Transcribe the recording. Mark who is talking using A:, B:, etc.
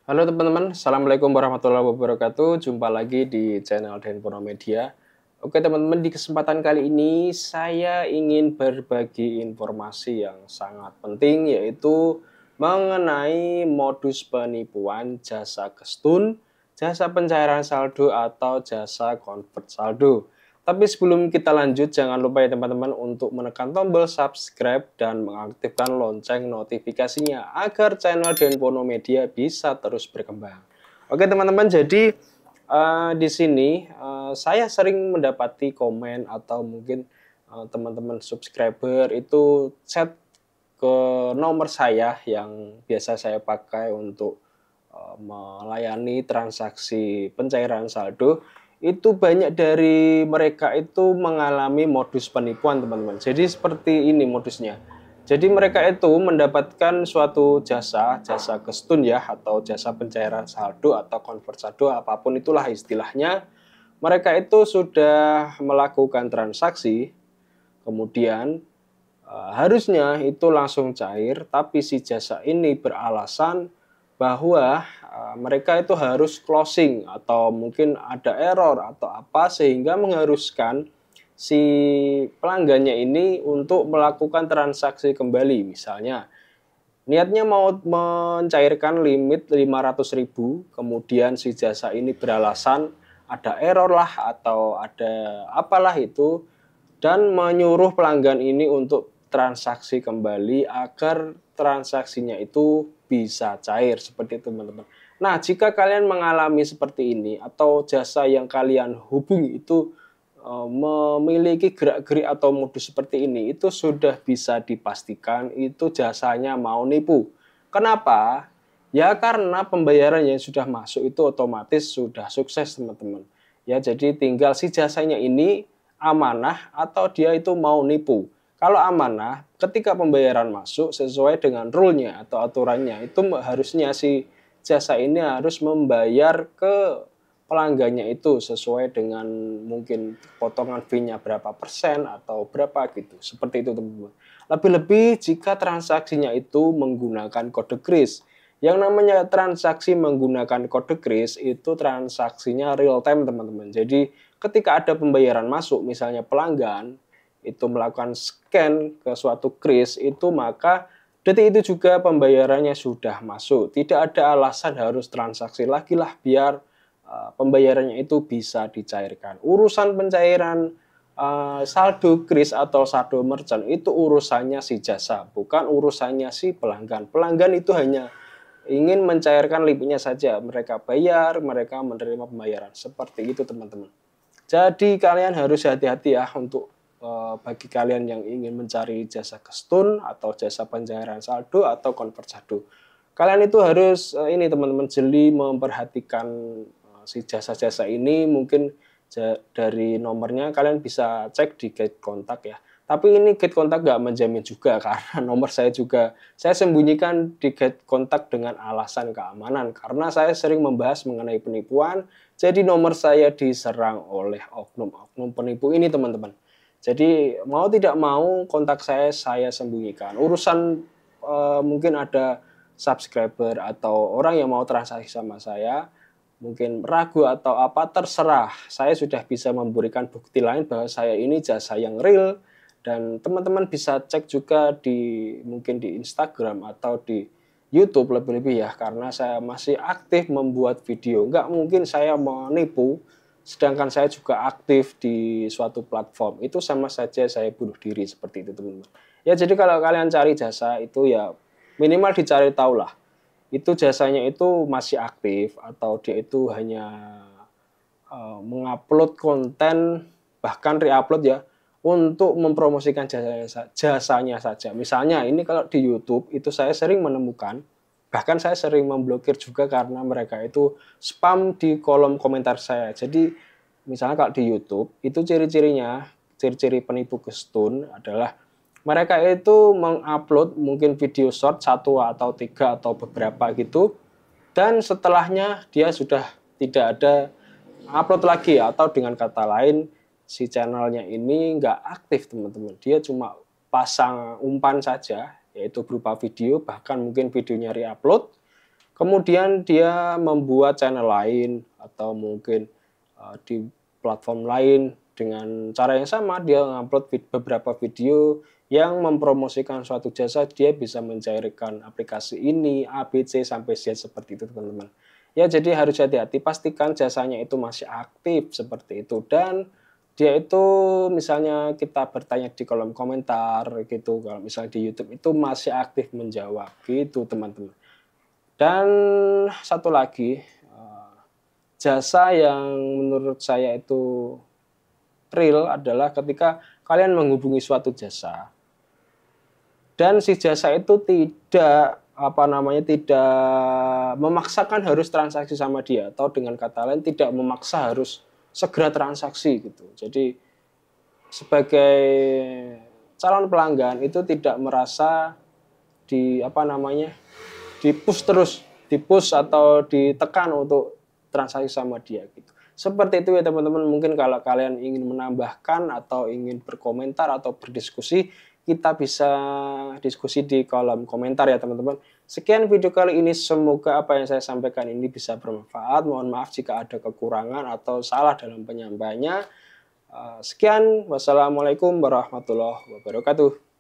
A: Halo teman-teman, Assalamualaikum warahmatullahi wabarakatuh. Jumpa lagi di channel Denpono Media. Oke teman-teman, di kesempatan kali ini saya ingin berbagi informasi yang sangat penting, yaitu mengenai modus penipuan jasa gestun, jasa pencairan saldo atau jasa convert saldo. Tapi sebelum kita lanjut, jangan lupa ya teman-teman untuk menekan tombol subscribe dan mengaktifkan lonceng notifikasinya agar channel Denpono Media bisa terus berkembang. Oke teman-teman, jadi di sini saya sering mendapati komen atau mungkin teman-teman subscriber itu chat ke nomor saya yang biasa saya pakai untuk melayani transaksi pencairan saldo. Itu banyak dari mereka itu mengalami modus penipuan teman-teman. Jadi seperti ini modusnya. Jadi mereka itu mendapatkan suatu jasa gestun ya, atau jasa pencairan saldo atau convert saldo, apapun itulah istilahnya. Mereka itu sudah melakukan transaksi, kemudian harusnya itu langsung cair, tapi si jasa ini beralasan bahwa mereka itu harus closing atau mungkin ada error atau apa sehingga mengharuskan si pelanggannya ini untuk melakukan transaksi kembali. Misalnya niatnya mau mencairkan limit 500.000, kemudian si jasa ini beralasan ada error lah atau ada apalah itu, dan menyuruh pelanggan ini untuk transaksi kembali agar transaksinya itu bisa cair seperti itu teman-teman. Nah, jika kalian mengalami seperti ini atau jasa yang kalian hubungi itu memiliki gerak-gerik atau modus seperti ini, itu sudah bisa dipastikan itu jasanya mau nipu. Kenapa? Ya karena pembayaran yang sudah masuk itu otomatis sudah sukses teman-teman. Ya jadi tinggal si jasanya ini amanah atau dia itu mau nipu. Kalau amanah, ketika pembayaran masuk sesuai dengan rule-nya atau aturannya, itu harusnya si jasa ini harus membayar ke pelanggannya itu sesuai dengan mungkin potongan fee-nya berapa persen atau berapa gitu. Seperti itu teman-teman. Lebih-lebih jika transaksinya itu menggunakan kode kris. Yang namanya transaksi menggunakan kode kris itu transaksinya real time teman-teman. Jadi ketika ada pembayaran masuk, misalnya pelanggan itu melakukan scan ke suatu kris itu, maka detik itu juga pembayarannya sudah masuk. Tidak ada alasan harus transaksi lagi lah biar pembayarannya itu bisa dicairkan. Urusan pencairan saldo kris atau saldo merchant itu urusannya si jasa, bukan urusannya si pelanggan. Pelanggan itu hanya ingin mencairkan limitnya saja. Mereka bayar, mereka menerima pembayaran. Seperti itu teman-teman. Jadi kalian harus hati-hati ya untuk bagi kalian yang ingin mencari jasa gestun atau jasa pencairan saldo atau convert saldo. Kalian itu harus ini teman-teman jeli memperhatikan si jasa-jasa ini. Mungkin dari nomornya kalian bisa cek di guide kontak ya. Tapi ini guide kontak nggak menjamin juga karena nomor saya juga saya sembunyikan di guide kontak dengan alasan keamanan karena saya sering membahas mengenai penipuan. Jadi nomor saya diserang oleh oknum-oknum penipu ini teman-teman. Jadi mau tidak mau kontak saya sembunyikan. Urusan mungkin ada subscriber atau orang yang mau transaksi sama saya mungkin ragu atau apa, terserah. Saya sudah bisa memberikan bukti lain bahwa saya ini jasa yang real, dan teman-teman bisa cek juga di mungkin di Instagram atau di YouTube lebih-lebih ya, karena saya masih aktif membuat video. Nggak mungkin saya menipu sedangkan saya juga aktif di suatu platform. Itu sama saja saya bunuh diri seperti itu teman-teman. Ya jadi kalau kalian cari jasa itu ya minimal dicari tahu lah itu jasanya itu masih aktif atau dia itu hanya mengupload konten, bahkan reupload ya, untuk mempromosikan jasanya saja. Misalnya ini kalau di YouTube itu saya sering menemukan, bahkan saya sering memblokir juga karena mereka itu spam di kolom komentar saya. Jadi misalnya kalau di YouTube itu ciri-cirinya, ciri-ciri penipu gestun adalah mereka itu mengupload mungkin video short satu atau tiga atau beberapa gitu, dan setelahnya dia sudah tidak ada upload lagi, atau dengan kata lain si channelnya ini nggak aktif teman-teman. Dia cuma pasang umpan saja, yaitu berupa video, bahkan mungkin videonya reupload, Kemudian dia membuat channel lain atau mungkin di platform lain dengan cara yang sama, dia ngupload beberapa video yang mempromosikan suatu jasa, dia bisa mencairkan aplikasi ini, A, B, C, sampai Z seperti itu teman-teman. Ya jadi harus hati-hati, pastikan jasanya itu masih aktif seperti itu, dan dia itu misalnya kita bertanya di kolom komentar gitu, kalau misalnya di YouTube itu masih aktif menjawab gitu teman-teman. Dan satu lagi, jasa yang menurut saya itu real adalah ketika kalian menghubungi suatu jasa dan si jasa itu tidak tidak memaksakan harus transaksi sama dia, atau dengan kata lain tidak memaksa harus segera transaksi gitu. Jadi sebagai calon pelanggan itu tidak merasa di di-push atau ditekan untuk transaksi sama dia gitu. Seperti itu ya teman-teman, mungkin kalau kalian ingin menambahkan atau ingin berkomentar atau berdiskusi, kita bisa diskusi di kolom komentar ya teman-teman. Sekian video kali ini, semoga apa yang saya sampaikan ini bisa bermanfaat. Mohon maaf jika ada kekurangan atau salah dalam penyampaiannya. Sekian, wassalamualaikum warahmatullahi wabarakatuh.